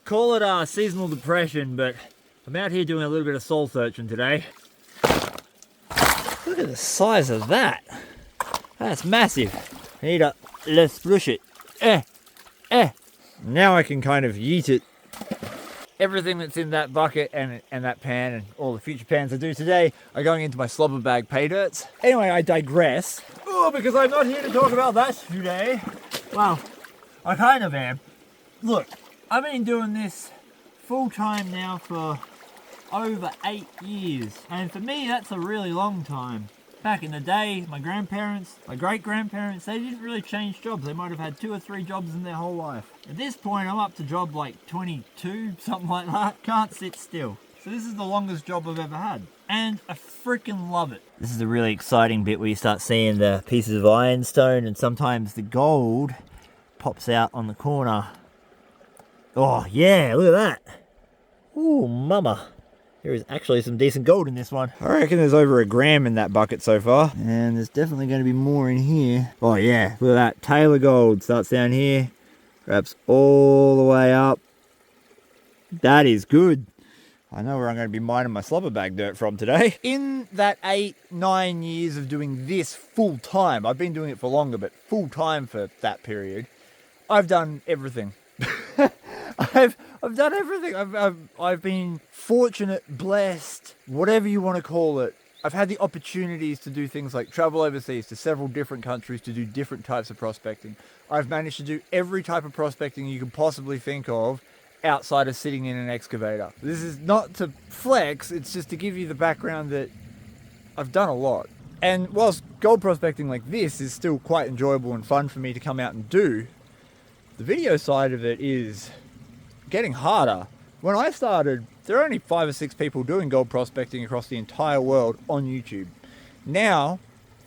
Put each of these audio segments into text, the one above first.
Call it seasonal depression, but I'm out here doing a little bit of soul searching today. Look at the size of that. That's massive. I need to let's splush it. Now I can kind of yeet it. Everything that's in that bucket and that pan and all the future pans I do today are going into my slobber bag pay dirts. Anyway, I digress. Oh, because I'm not here to talk about that today. Well, I kind of am. Look, I've been doing this full time now for over 8 years. And for me, that's a really long time. Back in the day, my grandparents, my great-grandparents, they didn't really change jobs. They might have had 2 or 3 jobs in their whole life. At this point, I'm up to job like 22, something like that. Can't sit still. So this is the longest job I've ever had. And I freaking love it. This is the really exciting bit where you start seeing the pieces of ironstone and sometimes the gold pops out on the corner. Oh yeah, look at that. Ooh, mama. There is actually some decent gold in this one. I reckon there's over 1 gram in that bucket so far. And there's definitely going to be more in here. Oh yeah, look at that. Tailor gold starts down here. Wraps all the way up. That is good. I know where I'm going to be mining my slobber bag dirt from today. In that 8-9 years of doing this full time, I've been doing it for longer, but full time for that period, I've done everything. I've done everything. I've been fortunate, blessed, whatever you want to call it. I've had the opportunities to do things like travel overseas to several different countries to do different types of prospecting. I've managed to do every type of prospecting you can possibly think of outside of sitting in an excavator. This is not to flex, it's just to give you the background that I've done a lot. And whilst gold prospecting like this is still quite enjoyable and fun for me to come out and do, the video side of it is getting harder. When I started, there were only 5 or 6 people doing gold prospecting across the entire world on YouTube. Now,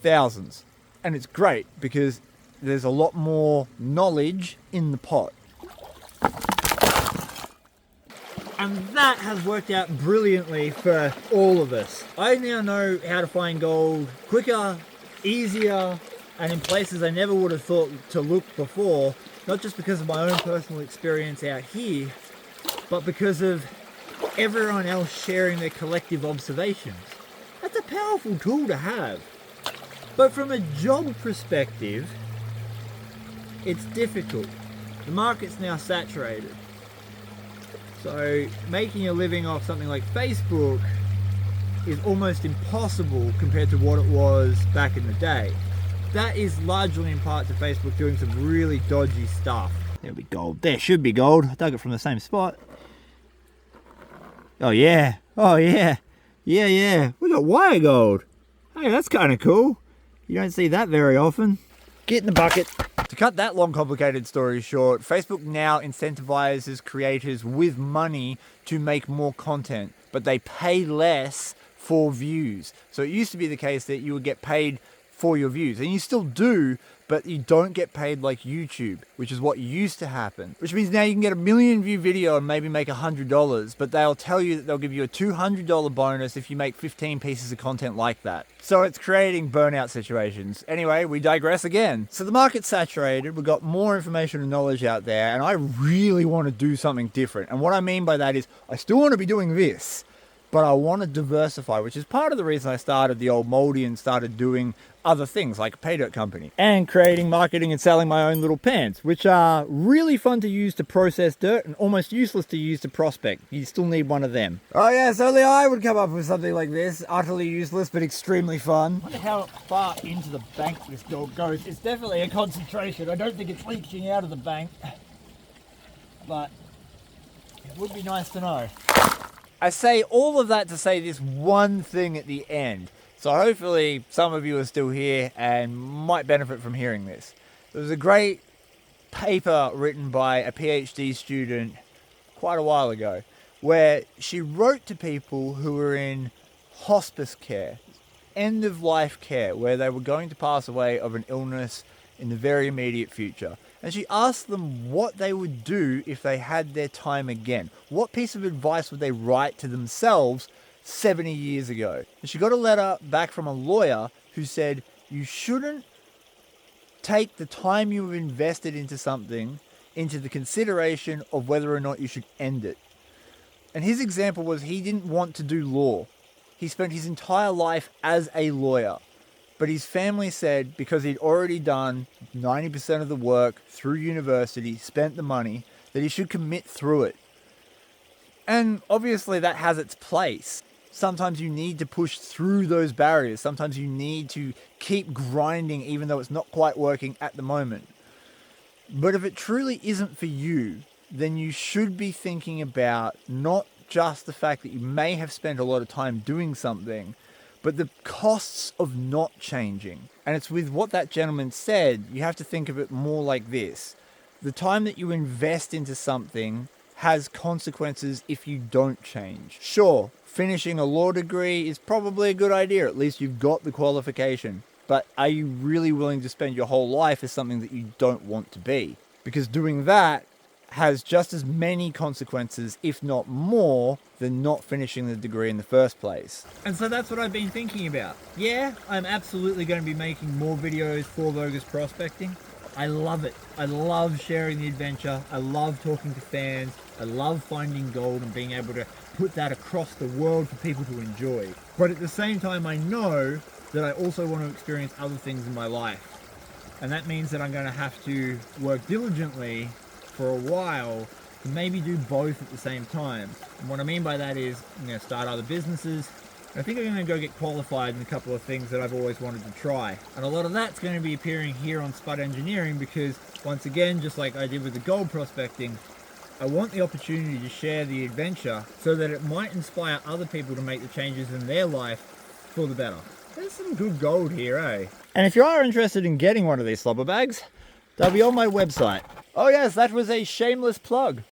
thousands. And it's great because there's a lot more knowledge in the pot. And that has worked out brilliantly for all of us. I now know how to find gold quicker, easier, and in places I never would have thought to look before. Not just because of my own personal experience out here, but because of everyone else sharing their collective observations. That's a powerful tool to have. But from a job perspective, it's difficult. The market's now saturated. So making a living off something like Facebook is almost impossible compared to what it was back in the day. That is largely in part to Facebook doing some really dodgy stuff. There'll be gold. There should be gold. I dug it from the same spot. Oh yeah. Oh yeah. Yeah. We got wire gold. Hey, that's kind of cool. You don't see that very often. Get in the bucket. To cut that long, complicated story short, Facebook now incentivizes creators with money to make more content, but they pay less for views. So it used to be the case that you would get paid for your views, and you still do, but you don't get paid like YouTube, which is what used to happen. Which means now you can get a 1 million view video and maybe make $100, but they'll tell you that they'll give you a $200 bonus if you make 15 pieces of content like that. So it's creating burnout situations. Anyway, we digress again. So the market's saturated, we've got more information and knowledge out there, and I really want to do something different. And what I mean by that is, I still want to be doing this, but I want to diversify, which is part of the reason I started the old moldy and started doing other things like a pay dirt company and creating, marketing and selling my own little pans, which are really fun to use to process dirt and almost useless to use to prospect. You still need one of them. Oh yes, only I would come up with something like this. Utterly useless, but extremely fun. I wonder how far into the bank this dog goes. It's definitely a concentration. I don't think it's leaching out of the bank, but it would be nice to know. I say all of that to say this one thing at the end. So hopefully some of you are still here and might benefit from hearing this. There was a great paper written by a PhD student quite a while ago where she wrote to people who were in hospice care, end of life care, where they were going to pass away of an illness in the very immediate future. And she asked them what they would do if they had their time again. What piece of advice would they write to themselves 70 years ago? And she got a letter back from a lawyer who said, you shouldn't take the time you've invested into something into the consideration of whether or not you should end it. And his example was he didn't want to do law. He spent his entire life as a lawyer. But his family said because he'd already done 90% of the work through university, spent the money, that he should commit through it. And obviously that has its place. Sometimes you need to push through those barriers. Sometimes you need to keep grinding even though it's not quite working at the moment. But if it truly isn't for you, then you should be thinking about not just the fact that you may have spent a lot of time doing something, but the costs of not changing. And it's with what that gentleman said, you have to think of it more like this. The time that you invest into something has consequences if you don't change. Sure, finishing a law degree is probably a good idea. At least you've got the qualification. But are you really willing to spend your whole life as something that you don't want to be? Because doing that has just as many consequences, if not more, than not finishing the degree in the first place. And so that's what I've been thinking about. Yeah, I'm absolutely going to be making more videos for Vo-Gus prospecting. I love it. I love sharing the adventure. I love talking to fans. I love finding gold and being able to put that across the world for people to enjoy. But at the same time, I know that I also want to experience other things in my life. And that means that I'm going to have to work diligently for a while to maybe do both at the same time. And what I mean by that is I'm going to start other businesses. I think I'm going to go get qualified in a couple of things that I've always wanted to try. And a lot of that's going to be appearing here on Spud Engineering because, once again, just like I did with the gold prospecting, I want the opportunity to share the adventure so that it might inspire other people to make the changes in their life for the better. There's some good gold here, eh? And if you are interested in getting one of these slobber bags, they'll be on my website. Oh yes, that was a shameless plug.